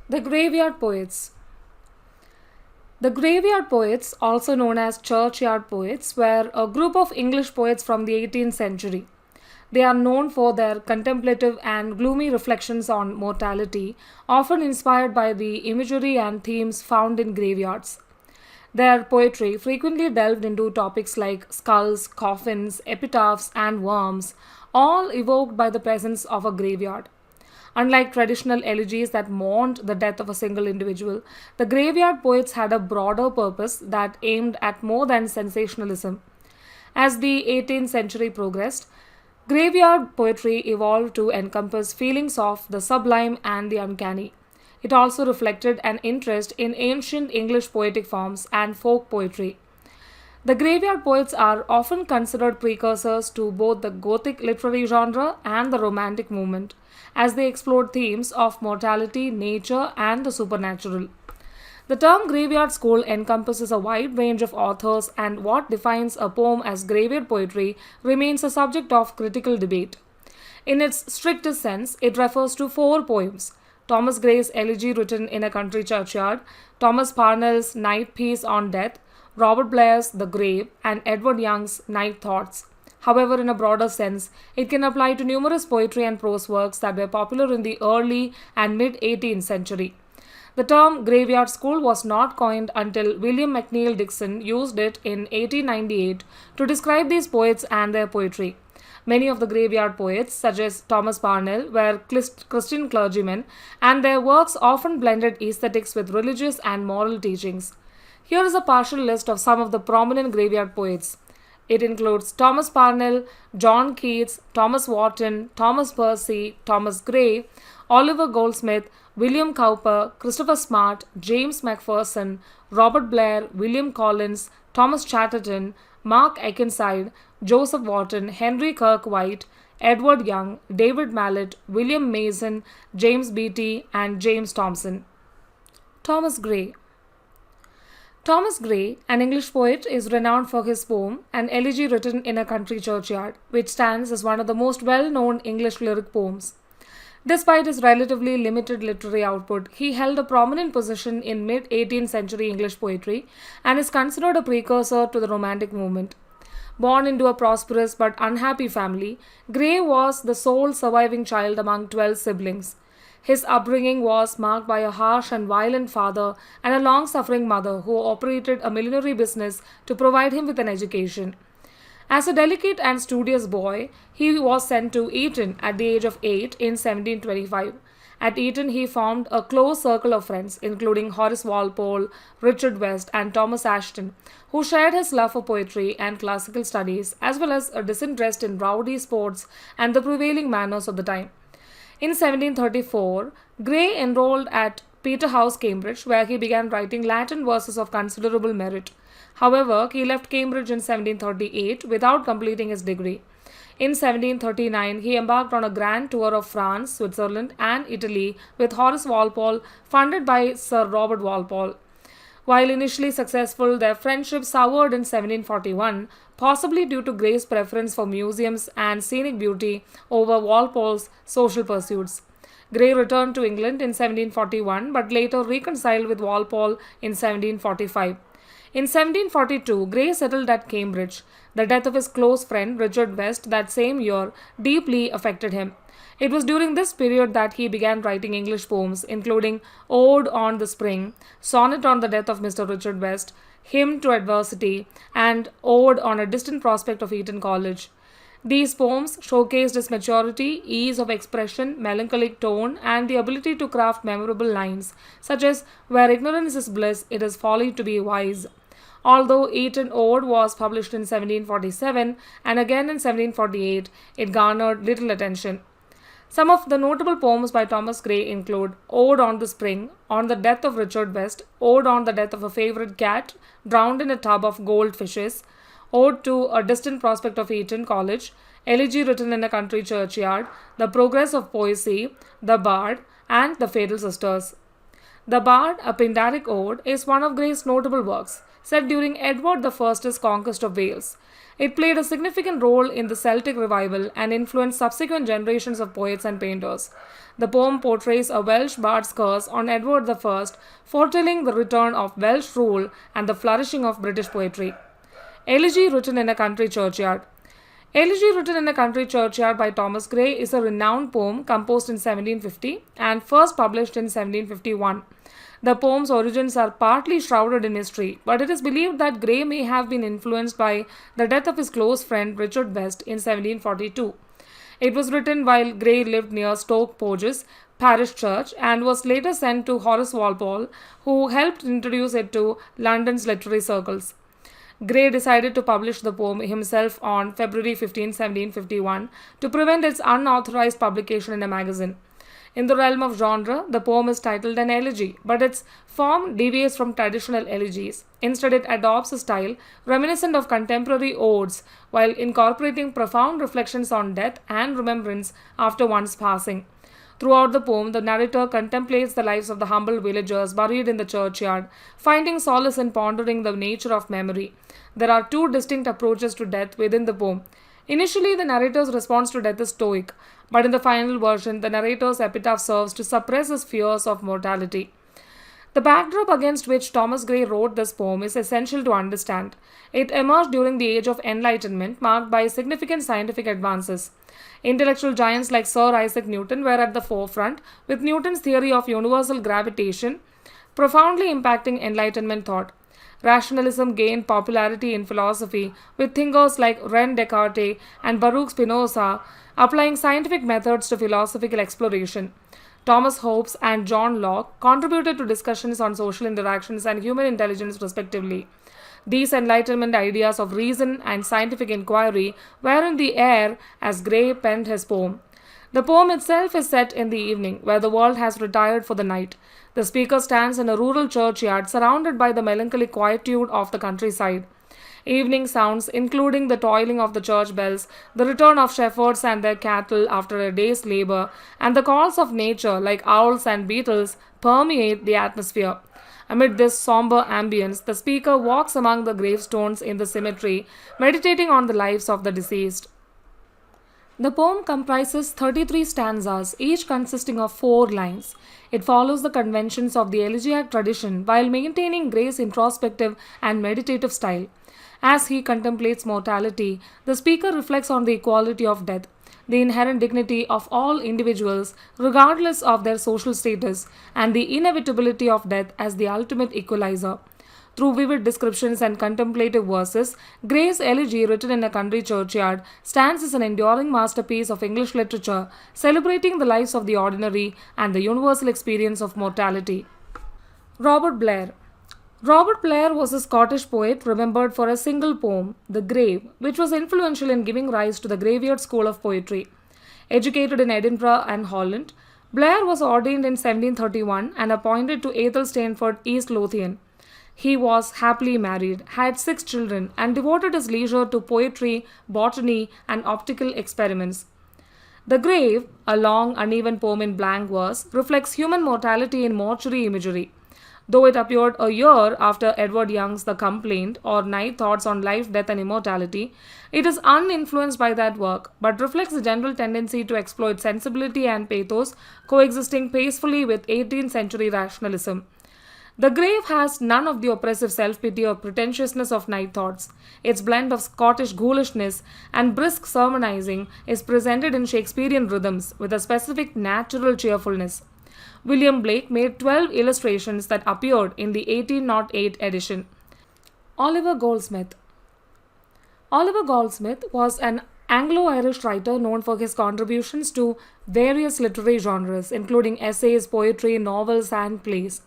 The Graveyard Poets. The Graveyard Poets, also known as Churchyard Poets, were a group of English poets from the 18th century. They are known for their contemplative and gloomy reflections on mortality, often inspired by the imagery and themes found in graveyards. Their poetry frequently delved into topics like skulls, coffins, epitaphs, and worms, all evoked by the presence of a graveyard. Unlike traditional elegies that mourned the death of a single individual, the graveyard poets had a broader purpose that aimed at more than sensationalism. As the 18th century progressed, graveyard poetry evolved to encompass feelings of the sublime and the uncanny. It also reflected an interest in ancient English poetic forms and folk poetry. The graveyard poets are often considered precursors to both the Gothic literary genre and the Romantic movement, as they explored themes of mortality, nature, and the supernatural. The term graveyard school encompasses a wide range of authors, and what defines a poem as graveyard poetry remains a subject of critical debate. In its strictest sense, it refers to four poems: Thomas Gray's Elegy Written in a Country Churchyard, Thomas Parnell's Night Piece on Death, Robert Blair's The Grave, and Edward Young's Night Thoughts. However, in a broader sense, it can apply to numerous poetry and prose works that were popular in the early and mid 18th century. The term graveyard school was not coined until William McNeill Dixon used it in 1898 to describe these poets and their poetry. Many of the graveyard poets, such as Thomas Parnell, were Christian clergymen, and their works often blended aesthetics with religious and moral teachings. Here is a partial list of some of the prominent graveyard poets. It includes Thomas Parnell, John Keats, Thomas Warton, Thomas Percy, Thomas Gray, Oliver Goldsmith, William Cowper, Christopher Smart, James Macpherson, Robert Blair, William Collins, Thomas Chatterton, Mark Akenside, Joseph Warton, Henry Kirk White, Edward Young, David Mallet, William Mason, James Beattie, and James Thomson. Thomas Gray. Thomas Gray, an English poet, is renowned for his poem, An Elegy Written in a Country Churchyard, which stands as one of the most well-known English lyric poems. Despite his relatively limited literary output, he held a prominent position in mid-18th century English poetry and is considered a precursor to the Romantic movement. Born into a prosperous but unhappy family, Gray was the sole surviving child among 12 siblings. His upbringing was marked by a harsh and violent father and a long-suffering mother who operated a millinery business to provide him with an education. As a delicate and studious boy, he was sent to Eton at the age of 8 in 1725. At Eton, he formed a close circle of friends, including Horace Walpole, Richard West, and Thomas Ashton, who shared his love for poetry and classical studies, as well as a disinterest in rowdy sports and the prevailing manners of the time. In 1734, Gray enrolled at Peterhouse, Cambridge, where he began writing Latin verses of considerable merit. However, he left Cambridge in 1738 without completing his degree. In 1739, he embarked on a grand tour of France, Switzerland, and Italy with Horace Walpole, funded by Sir Robert Walpole. While initially successful, their friendship soured in 1741, possibly due to Gray's preference for museums and scenic beauty over Walpole's social pursuits. Gray returned to England in 1741 but later reconciled with Walpole in 1745. In 1742, Gray settled at Cambridge. The death of his close friend Richard West that same year deeply affected him. It was during this period that he began writing English poems, including Ode on the Spring, Sonnet on the Death of Mr. Richard West, Hymn to Adversity, and Ode on a Distant Prospect of Eton College. These poems showcased his maturity, ease of expression, melancholic tone, and the ability to craft memorable lines, such as Where ignorance is bliss, it is folly to be wise. Although Eton Ode was published in 1747 and again in 1748, it garnered little attention. Some of the notable poems by Thomas Gray include Ode on the Spring, On the Death of Richard West, Ode on the Death of a Favorite Cat, Drowned in a Tub of Gold Fishes, Ode to a Distant Prospect of Eton College, Elegy Written in a Country Churchyard, The Progress of Poesy, The Bard, and The Fatal Sisters. The Bard, a Pindaric ode, is one of Gray's notable works, set during Edward I's conquest of Wales. It played a significant role in the Celtic revival and influenced subsequent generations of poets and painters. The poem portrays a Welsh bard's curse on Edward I, foretelling the return of Welsh rule and the flourishing of British poetry. Elegy Written in a Country Churchyard. Elegy Written in a Country Churchyard by Thomas Gray is a renowned poem composed in 1750 and first published in 1751. The poem's origins are partly shrouded in mystery, but it is believed that Gray may have been influenced by the death of his close friend Richard Best in 1742. It was written while Gray lived near Stoke Poges parish church and was later sent to Horace Walpole, who helped introduce it to London's literary circles. Gray decided to publish the poem himself on February 15, 1751, to prevent its unauthorized publication in a magazine. In the realm of genre, the poem is titled an elegy, but its form deviates from traditional elegies. Instead, it adopts a style reminiscent of contemporary odes while incorporating profound reflections on death and remembrance after one's passing. Throughout the poem, the narrator contemplates the lives of the humble villagers buried in the churchyard, finding solace in pondering the nature of memory. There are two distinct approaches to death within the poem. Initially, the narrator's response to death is stoic, but in the final version, the narrator's epitaph serves to suppress his fears of mortality. The backdrop against which Thomas Gray wrote this poem is essential to understand. It emerged during the Age of Enlightenment, marked by significant scientific advances. Intellectual giants like Sir Isaac Newton were at the forefront, with Newton's theory of universal gravitation profoundly impacting Enlightenment thought. Rationalism gained popularity in philosophy, with thinkers like René Descartes and Baruch Spinoza applying scientific methods to philosophical exploration. Thomas Hobbes and John Locke contributed to discussions on social interactions and human intelligence, respectively. These Enlightenment ideas of reason and scientific inquiry were in the air as Gray penned his poem. The poem itself is set in the evening, where the world has retired for the night. The speaker stands in a rural churchyard surrounded by the melancholy quietude of the countryside. Evening sounds, including the tolling of the church bells, the return of shepherds and their cattle after a day's labor, and the calls of nature like owls and beetles, permeate the atmosphere. Amid this somber ambience, the speaker walks among the gravestones in the cemetery, meditating on the lives of the deceased. The poem comprises 33 stanzas, each consisting of 4 lines. It follows the conventions of the elegiac tradition while maintaining Gray's introspective and meditative style. As he contemplates mortality, the speaker reflects on the equality of death, the inherent dignity of all individuals, regardless of their social status, and the inevitability of death as the ultimate equalizer. Through vivid descriptions and contemplative verses, Gray's Elegy Written in a Country Churchyard stands as an enduring masterpiece of English literature, celebrating the lives of the ordinary and the universal experience of mortality. Robert Blair. Robert Blair was a Scottish poet remembered for a single poem, The Grave, which was influential in giving rise to the Graveyard School of Poetry. Educated in Edinburgh and Holland, Blair was ordained in 1731 and appointed to Athelstaneford, East Lothian. He was happily married, had 6 children, and devoted his leisure to poetry, botany, and optical experiments. The Grave, a long, uneven poem in blank verse, reflects human mortality in mortuary imagery. Though it appeared a year after Edward Young's The Complaint or Night Thoughts on Life, Death and Immortality, it is uninfluenced by that work, but reflects the general tendency to exploit sensibility and pathos, coexisting peacefully with 18th century rationalism. The Grave has none of the oppressive self-pity or pretentiousness of Night Thoughts. Its blend of Scottish ghoulishness and brisk sermonizing is presented in Shakespearean rhythms with a specific natural cheerfulness. William Blake made 12 illustrations that appeared in the 1808 edition. Oliver Goldsmith. Oliver Goldsmith was an Anglo-Irish writer known for his contributions to various literary genres, including essays, poetry, novels, and plays.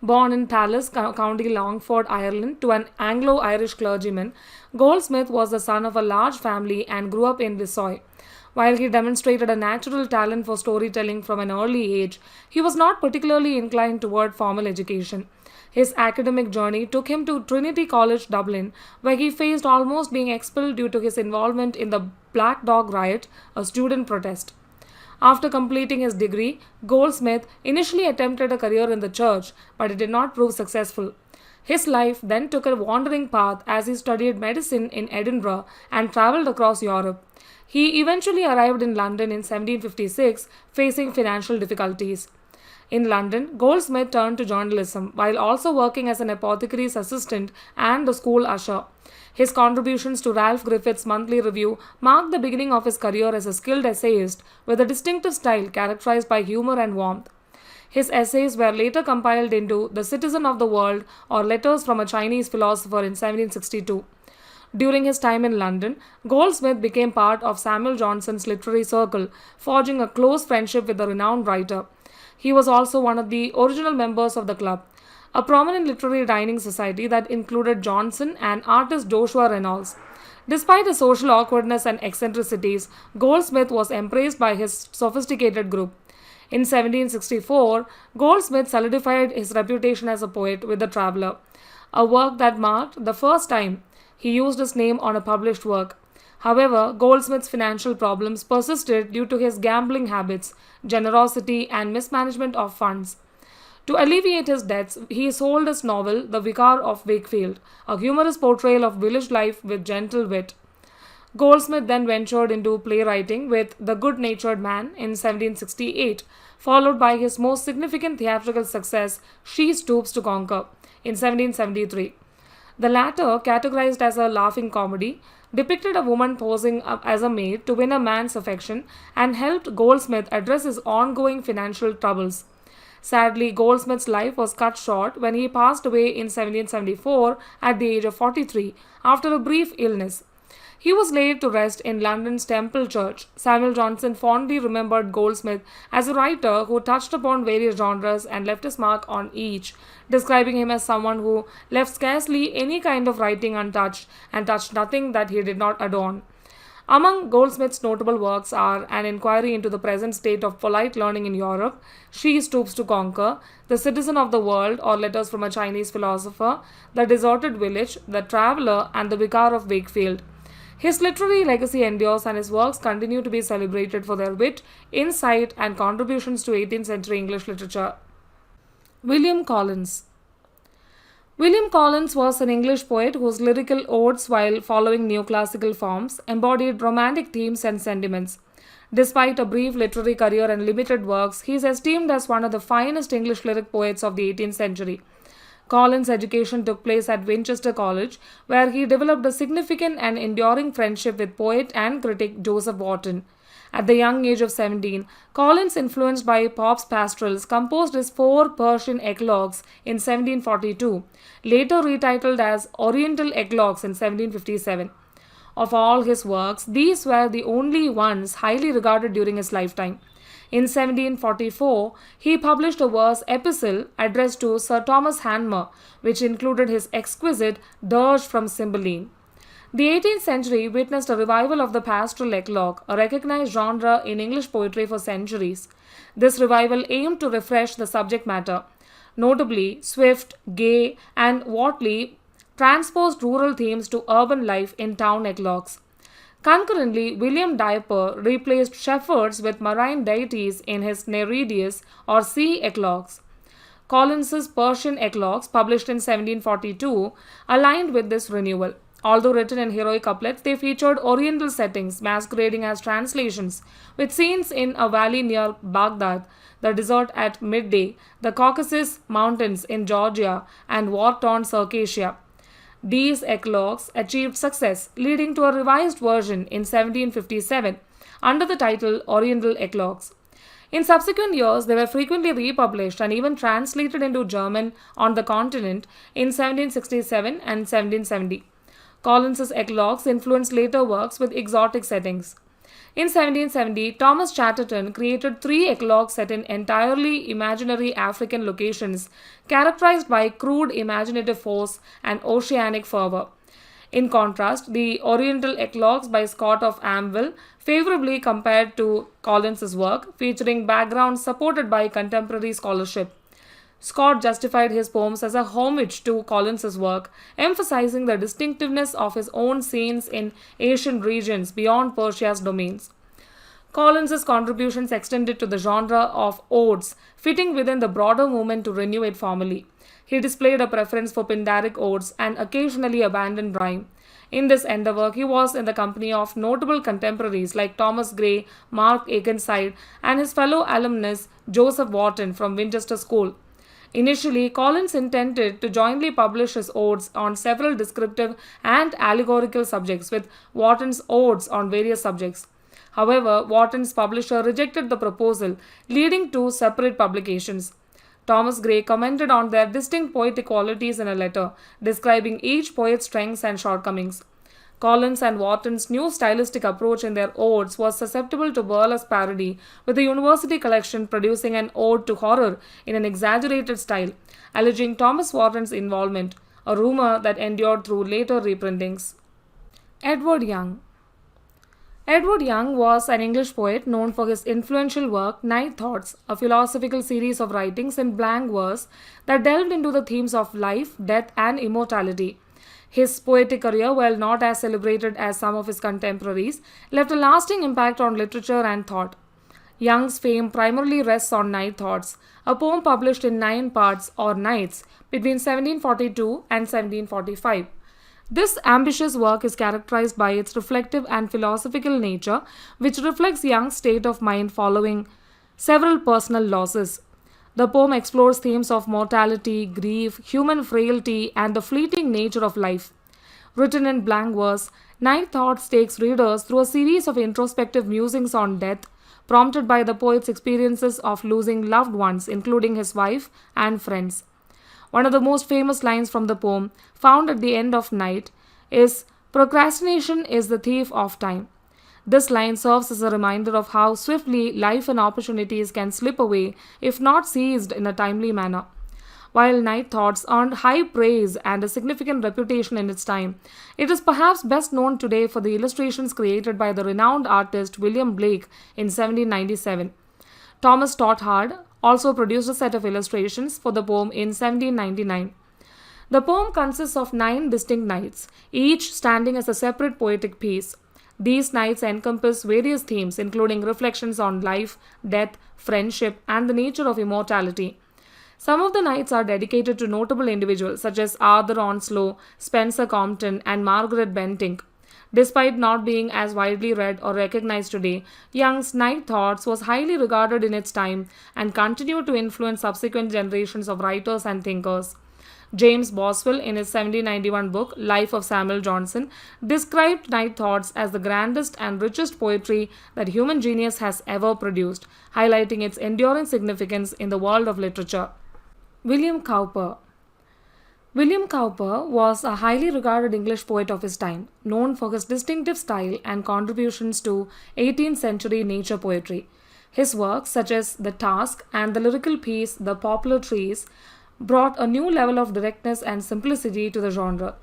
Born in Tallis, County Longford, Ireland, to an Anglo-Irish clergyman, Goldsmith was the son of a large family and grew up in Vissoy. While he demonstrated a natural talent for storytelling from an early age, he was not particularly inclined toward formal education. His academic journey took him to Trinity College, Dublin, where he faced almost being expelled due to his involvement in the Black Dog Riot, a student protest. After completing his degree, Goldsmith initially attempted a career in the church, but it did not prove successful. His life then took a wandering path as he studied medicine in Edinburgh and travelled across Europe. He eventually arrived in London in 1756, facing financial difficulties. In London, Goldsmith turned to journalism while also working as an apothecary's assistant and a school usher. His contributions to Ralph Griffith's Monthly Review marked the beginning of his career as a skilled essayist with a distinctive style characterized by humor and warmth. His essays were later compiled into The Citizen of the World or Letters from a Chinese Philosopher in 1762. During his time in London, Goldsmith became part of Samuel Johnson's literary circle, forging a close friendship with the renowned writer. He was also one of the original members of the club, a prominent literary dining society that included Johnson and artist Joshua Reynolds. Despite his social awkwardness and eccentricities, Goldsmith was embraced by his sophisticated group. In 1764, Goldsmith solidified his reputation as a poet with The Traveller, a work that marked the first time he used his name on a published work. However, Goldsmith's financial problems persisted due to his gambling habits, generosity, and mismanagement of funds. To alleviate his debts, he sold his novel The Vicar of Wakefield, a humorous portrayal of village life with gentle wit. Goldsmith then ventured into playwriting with The Good-Natured Man in 1768, followed by his most significant theatrical success, She Stoops to Conquer, in 1773. The latter, categorized as a laughing comedy, depicted a woman posing as a maid to win a man's affection and helped Goldsmith address his ongoing financial troubles. Sadly, Goldsmith's life was cut short when he passed away in 1774 at the age of 43 after a brief illness. He was laid to rest in London's Temple Church. Samuel Johnson fondly remembered Goldsmith as a writer who touched upon various genres and left his mark on each, describing him as someone who left scarcely any kind of writing untouched and touched nothing that he did not adorn. Among Goldsmith's notable works are An Inquiry into the Present State of Polite Learning in Europe, She Stoops to Conquer, The Citizen of the World or Letters from a Chinese Philosopher, The Deserted Village, The Traveller, and The Vicar of Wakefield. His literary legacy endures and his works continue to be celebrated for their wit, insight, and contributions to 18th century English literature. William Collins. William Collins was an English poet whose lyrical odes, while following neoclassical forms, embodied romantic themes and sentiments. Despite a brief literary career and limited works, he is esteemed as one of the finest English lyric poets of the 18th century. Collins' education took place at Winchester College, where he developed a significant and enduring friendship with poet and critic Joseph Warton. At the young age of 17, Collins, influenced by Pope's pastorals, composed his 4 Persian eclogues in 1742, later retitled as Oriental Eclogues in 1757. Of all his works, these were the only ones highly regarded during his lifetime. In 1744, he published a verse epistle addressed to Sir Thomas Hanmer, which included his exquisite Dirge from Cymbeline. The 18th century witnessed a revival of the pastoral eclogue, a recognized genre in English poetry for centuries. This revival aimed to refresh the subject matter. Notably, Swift, Gay, and Whately transposed rural themes to urban life in town eclogues. Concurrently, William Dyer replaced shepherds with marine deities in his Nereides or sea eclogues. Collins's Persian eclogues, published in 1742, aligned with this renewal. Although written in heroic couplets, they featured Oriental settings masquerading as translations, with scenes in a valley near Baghdad, the desert at midday, the Caucasus Mountains in Georgia, and war-torn Circassia. These eclogues achieved success, leading to a revised version in 1757 under the title Oriental Eclogues. In subsequent years, they were frequently republished and even translated into German on the continent in 1767 and 1770. Collins's eclogues influenced later works with exotic settings. In 1770, Thomas Chatterton created 3 eclogues set in entirely imaginary African locations, characterized by crude imaginative force and oceanic fervor. In contrast, the Oriental Eclogues by Scott of Amwell favorably compared to Collins's work, featuring backgrounds supported by contemporary scholarship. Scott justified his poems as a homage to Collins's work, emphasizing the distinctiveness of his own scenes in Asian regions beyond Persia's domains. Collins's contributions extended to the genre of odes, fitting within the broader movement to renew it formally. He displayed a preference for pindaric odes and occasionally abandoned rhyme. In this endeavour, he was in the company of notable contemporaries like Thomas Gray, Mark Akenside, and his fellow alumnus Joseph Warton from Winchester School. Initially, Collins intended to jointly publish his odes on several descriptive and allegorical subjects with Warton's odes on various subjects. However, Warton's publisher rejected the proposal, leading to separate publications. Thomas Gray commented on their distinct poetic qualities in a letter, describing each poet's strengths and shortcomings. Collins and Warton's new stylistic approach in their odes was susceptible to burlesque parody, with the university collection producing an ode to horror in an exaggerated style, alleging Thomas Warton's involvement, a rumor that endured through later reprintings. Edward Young. Edward Young was an English poet known for his influential work Night Thoughts, a philosophical series of writings in blank verse that delved into the themes of life, death, and immortality. His poetic career, while not as celebrated as some of his contemporaries, left a lasting impact on literature and thought. Young's fame primarily rests on Night Thoughts, a poem published in 9 parts or nights between 1742 and 1745. This ambitious work is characterized by its reflective and philosophical nature, which reflects Young's state of mind following several personal losses. The poem explores themes of mortality, grief, human frailty, and the fleeting nature of life. Written in blank verse, Night Thoughts takes readers through a series of introspective musings on death, prompted by the poet's experiences of losing loved ones, including his wife and friends. One of the most famous lines from the poem, found at the end of Night, is "Procrastination is the thief of time." This line serves as a reminder of how swiftly life and opportunities can slip away if not seized in a timely manner. While Night Thoughts earned high praise and a significant reputation in its time, it is perhaps best known today for the illustrations created by the renowned artist William Blake in 1797. Thomas Stothard also produced a set of illustrations for the poem in 1799. The poem consists of 9 distinct nights, each standing as a separate poetic piece. These nights encompass various themes, including reflections on life, death, friendship, and the nature of immortality. Some of the nights are dedicated to notable individuals such as Arthur Onslow, Spencer Compton, and Margaret Bentinck. Despite not being as widely read or recognized today, Young's Night Thoughts was highly regarded in its time and continued to influence subsequent generations of writers and thinkers. James Boswell, in his 1791 book Life of Samuel Johnson, described Night Thoughts as the grandest and richest poetry that human genius has ever produced, highlighting its enduring significance in the world of literature. William Cowper. William Cowper was a highly regarded English poet of his time, known for his distinctive style and contributions to 18th century nature poetry. His works, such as The Task and the lyrical piece The Poplar Trees, brought a new level of directness and simplicity to the genre.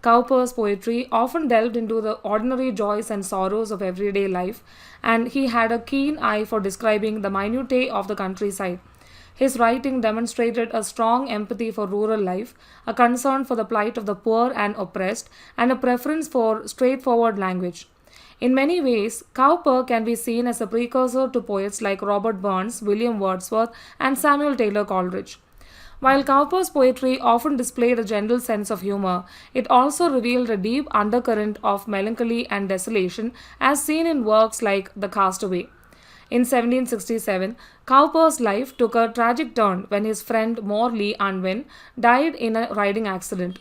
Cowper's poetry often delved into the ordinary joys and sorrows of everyday life, and he had a keen eye for describing the minutiae of the countryside. His writing demonstrated a strong empathy for rural life, a concern for the plight of the poor and oppressed, and a preference for straightforward language. In many ways, Cowper can be seen as a precursor to poets like Robert Burns, William Wordsworth, and Samuel Taylor Coleridge. While Cowper's poetry often displayed a gentle sense of humor, it also revealed a deep undercurrent of melancholy and desolation, as seen in works like The Castaway. In 1767, Cowper's life took a tragic turn when his friend Morley Unwin died in a riding accident.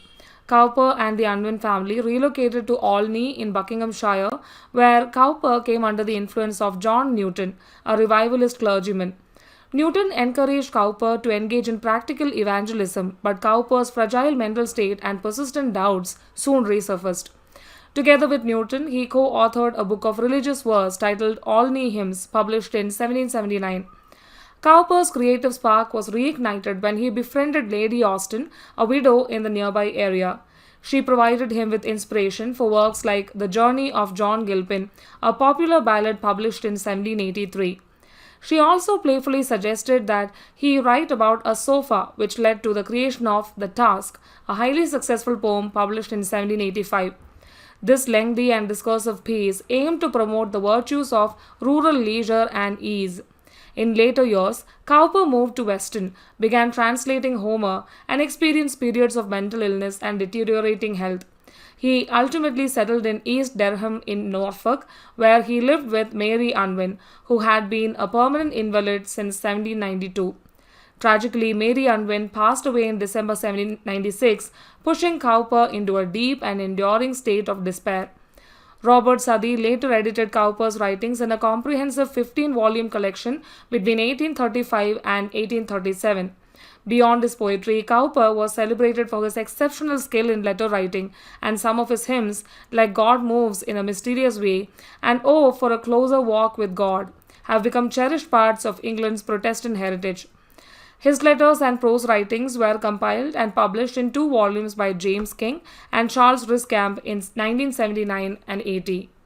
Cowper and the Unwin family relocated to Olney in Buckinghamshire, where Cowper came under the influence of John Newton, a revivalist clergyman. Newton encouraged Cowper to engage in practical evangelism, but Cowper's fragile mental state and persistent doubts soon resurfaced. Together with Newton, he co-authored a book of religious verse titled Olney Hymns, published in 1779. Cowper's creative spark was reignited when he befriended Lady Austen, a widow in the nearby area. She provided him with inspiration for works like The Journey of John Gilpin, a popular ballad published in 1783. She also playfully suggested that he write about a sofa, which led to the creation of The Task, a highly successful poem published in 1785. This lengthy and discursive piece aimed to promote the virtues of rural leisure and ease. In later years, Cowper moved to Weston, began translating Homer, and experienced periods of mental illness and deteriorating health. He ultimately settled in East Dereham in Norfolk, where he lived with Mary Unwin, who had been a permanent invalid since 1792. Tragically, Mary Unwin passed away in December 1796, pushing Cowper into a deep and enduring state of despair. Robert Southey later edited Cowper's writings in a comprehensive 15-volume collection between 1835 and 1837. Beyond his poetry, Cowper was celebrated for his exceptional skill in letter writing, and some of his hymns, like God Moves in a Mysterious Way and Oh, for a Closer Walk with God, have become cherished parts of England's Protestant heritage. His letters and prose writings were compiled and published in 2 volumes by James King and Charles Riscamp in 1979 and 80.